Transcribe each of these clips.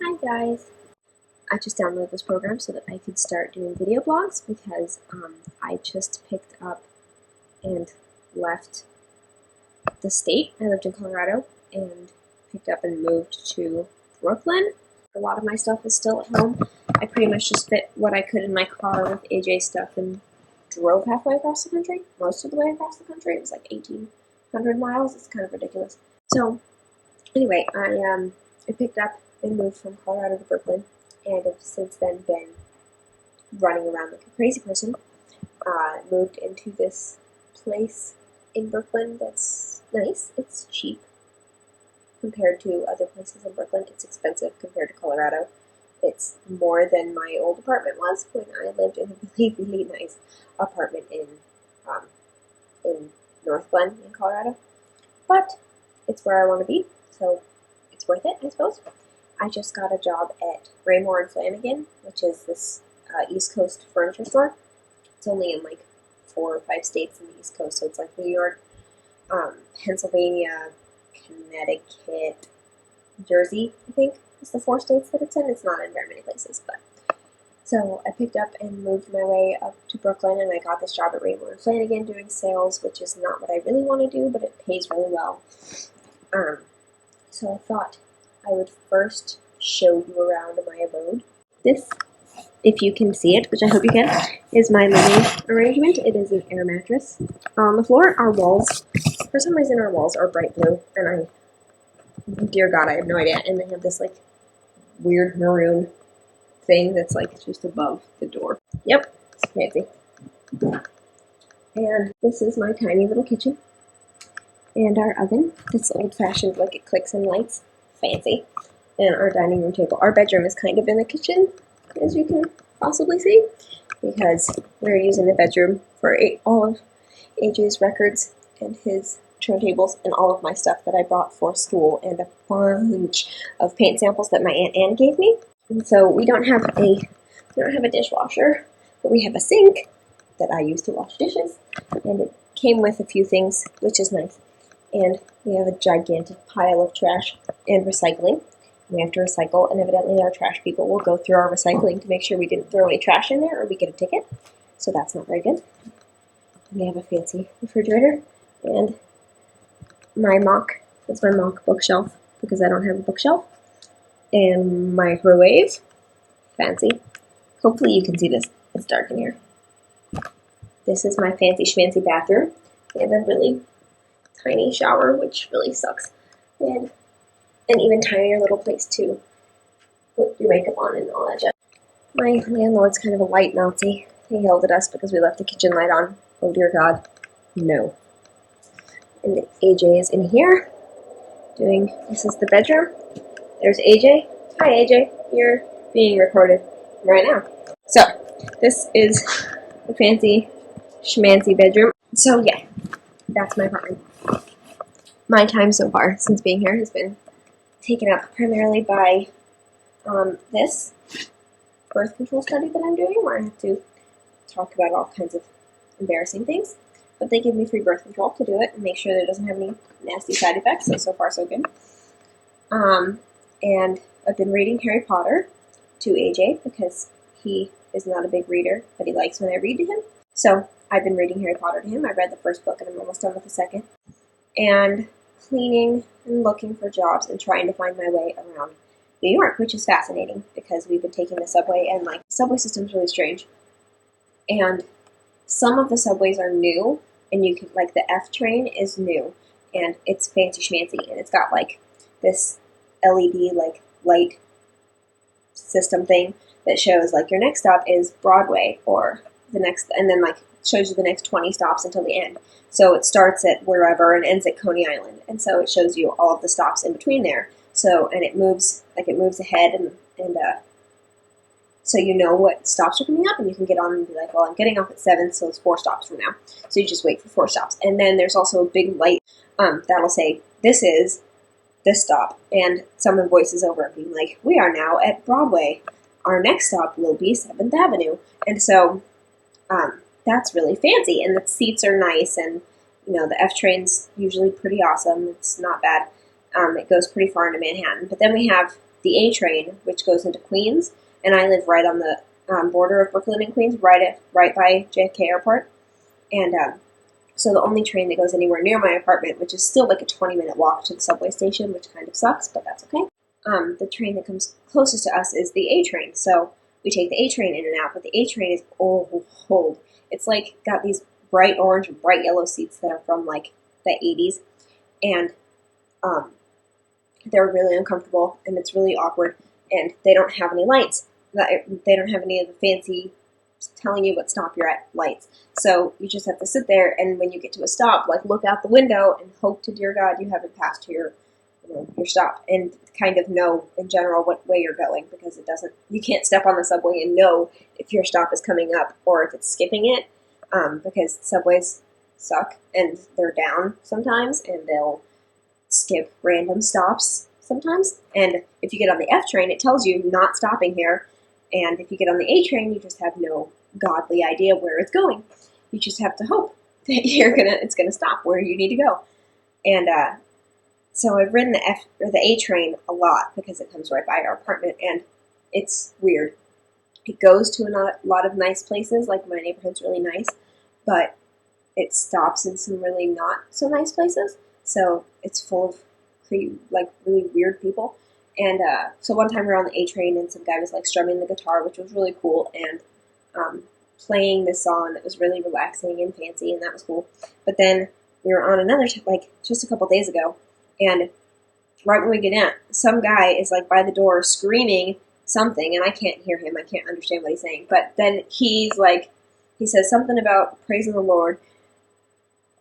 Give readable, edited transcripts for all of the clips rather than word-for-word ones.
Hi guys! I just downloaded this program so that I could start doing video blogs because I just picked up and left the state. I lived in Colorado and picked up and moved to Brooklyn. A lot of my stuff is still at home. I pretty much just fit what I could in my car with AJ's stuff and drove halfway across the country. Most of the way across the country. It was like 1,800 miles. It's kind of ridiculous. So anyway, I picked up and moved from Colorado to Brooklyn, and have since then been running around like a crazy person. Moved into this place in Brooklyn that's nice. It's cheap compared to other places in Brooklyn. It's expensive compared to Colorado. It's more than my old apartment was when I lived in a really, really nice apartment in North Glen in Colorado. But it's where I want to be, so it's worth it, I suppose. I just got a job at Raymour and Flanigan, which is this East Coast furniture store. It's only in like 4 or 5 states in the East Coast, so it's like New York, Pennsylvania, Connecticut, Jersey, I think, is the 4 states that it's in. It's not in very many places, but. So I picked up and moved my way up to Brooklyn, and I got this job at Raymour and Flanigan doing sales, which is not what I really want to do, but it pays really well. So I thought I would first show you around my abode. This, if you can see it, which I hope you can, is my living arrangement. It is an air mattress. On the floor, our walls, for some reason our walls are bright blue, and dear God, I have no idea, and they have this like weird maroon thing that's like just above the door. Yep, it's fancy. And this is my tiny little kitchen. And our oven, that's old-fashioned, like it clicks and lights. Fancy. And our dining room table. Our bedroom is kind of in the kitchen, as you can possibly see, because we're using the bedroom for all of AJ's records and his turntables and all of my stuff that I brought for school, and a bunch of paint samples that my Aunt Anne gave me. And so we don't have a dishwasher, but we have a sink that I use to wash dishes, and it came with a few things, which is nice. And we have a gigantic pile of trash and recycling. We have to recycle, and evidently our trash people will go through our recycling to make sure we didn't throw any trash in there or we get a ticket. So that's not very good. And we have a fancy refrigerator, and my mock bookshelf, because I don't have a bookshelf, and microwave. Fancy. Hopefully you can see this. It's dark in here. This is my fancy schmancy bathroom. We have a really tiny shower, which really sucks, and an even tinier little place to put your makeup on and all that jazz. My landlord's kind of a light Nazi. He yelled at us because we left the kitchen light on. Oh dear God, no. And AJ is in here this is the bedroom. There's AJ. Hi AJ, you're being recorded right now. So, this is the fancy schmancy bedroom. So yeah, that's my apartment. My time so far since being here has been taken up primarily by this birth control study that I'm doing, where I have to talk about all kinds of embarrassing things. But they give me free birth control to do it and make sure that it doesn't have any nasty side effects, so far so good. And I've been reading Harry Potter to AJ because he is not a big reader, but he likes when I read to him. So I've been reading Harry Potter to him. I read the first book and I'm almost done with the second. And cleaning and looking for jobs and trying to find my way around New York, which is fascinating because we've been taking the subway, and like the subway system's really strange. And some of the subways are new, and you can, like, the F train is new, and it's fancy schmancy, and it's got like this LED like light system thing that shows like your next stop is Broadway, or the next, and then like shows you the next 20 stops until the end. So it starts at wherever and ends at Coney Island, and so it shows you all of the stops in between there. So, and it moves ahead, and so you know what stops are coming up, and you can get on and be like, well, I'm getting off at 7, so it's 4 stops from now. So you just wait for 4 stops, and then there's also a big light that'll say, this is this stop, and someone voices over it being like, we are now at Broadway. Our next stop will be 7th Avenue, and so that's really fancy, and the seats are nice, and the F train's usually pretty awesome. It's not bad. It goes pretty far into Manhattan, but then we have the A train, which goes into Queens, and I live right on the border of Brooklyn and Queens, right by JFK Airport. And so the only train that goes anywhere near my apartment, which is still like a 20-minute walk to the subway station, which kind of sucks, but that's okay. The train that comes closest to us is the A train. So we take the A train in and out, but the A train is old. It's like got these bright orange and bright yellow seats that are from like the 80s, and they're really uncomfortable, and it's really awkward, and they don't have any lights. They don't have any of the fancy telling you what stop you're at lights. So you just have to sit there, and when you get to a stop, like look out the window and hope to dear God you haven't passed to your stop, and kind of know in general what way you're going, because you can't step on the subway and know if your stop is coming up or if it's skipping it, because subways suck and they're down sometimes, and they'll skip random stops sometimes. And if you get on the F train, it tells you not stopping here, and if you get on the A train, you just have no godly idea where it's going. You just have to hope that it's gonna stop where you need to go. And so I've ridden the A train a lot because it comes right by our apartment, and it's weird. It goes to a lot of nice places, like my neighborhood's really nice, but it stops in some really not so nice places. So it's full of really weird people. And so one time we were on the A train, and some guy was like strumming the guitar, which was really cool, and playing this song that was really relaxing and fancy, and that was cool. But then we were on another just a couple days ago, and right when we get in, some guy is like by the door screaming something, and I can't hear him. I can't understand what he's saying. But then he says something about praising the Lord,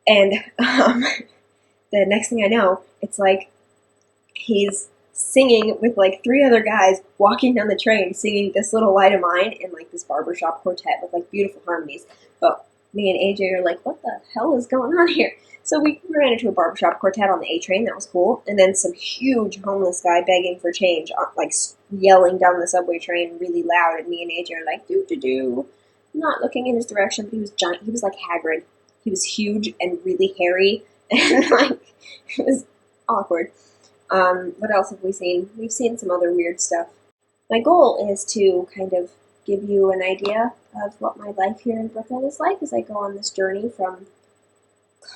and the next thing I know, it's like he's singing with like three other guys walking down the train, singing This Little Light of Mine in like this barbershop quartet with like beautiful harmonies. But me and AJ are like, what the hell is going on here? So we ran into a barbershop quartet on the A train. That was cool. And then some huge homeless guy begging for change, like yelling down the subway train really loud. And me and AJ are like, do. Not looking in his direction, but he was giant. He was like Hagrid. He was huge and really hairy. And like, it was awkward. What else have we seen? We've seen some other weird stuff. My goal is to kind of give you an idea of what my life here in Brooklyn is like as I go on this journey from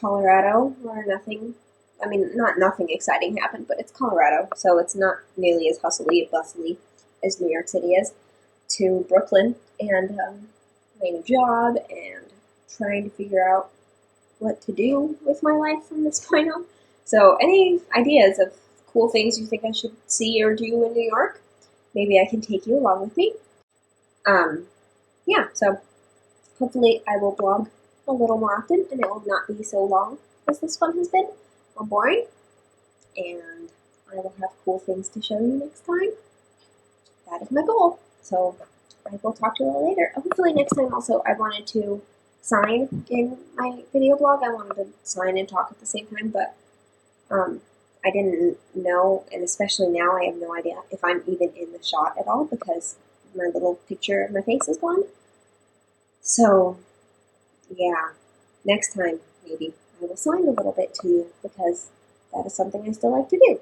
Colorado, where not nothing exciting happened, but it's Colorado, so it's not nearly as hustly and bustly as New York City is, to Brooklyn, and my new job, and trying to figure out what to do with my life from this point on. So any ideas of cool things you think I should see or do in New York, maybe I can take you along with me. So hopefully I will blog a little more often, and it will not be so long as this one has been, or boring, and I will have cool things to show you next time. That is my goal. So I will talk to you all later. Hopefully next time also I wanted to sign in my video blog. I wanted to sign and talk at the same time, but I didn't know, and especially now I have no idea if I'm even in the shot at all because my little picture of my face is gone. So, yeah, next time maybe I will sign a little bit to you because that is something I still like to do.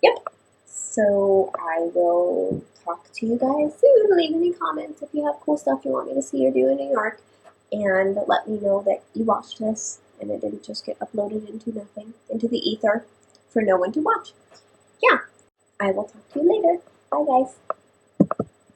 Yep. So I will talk to you guys soon. Leave any comments if you have cool stuff you want me to see or do in New York, and let me know that you watched this and it didn't just get uploaded into the ether for no one to watch. Yeah, I will talk to you later. Bye, guys.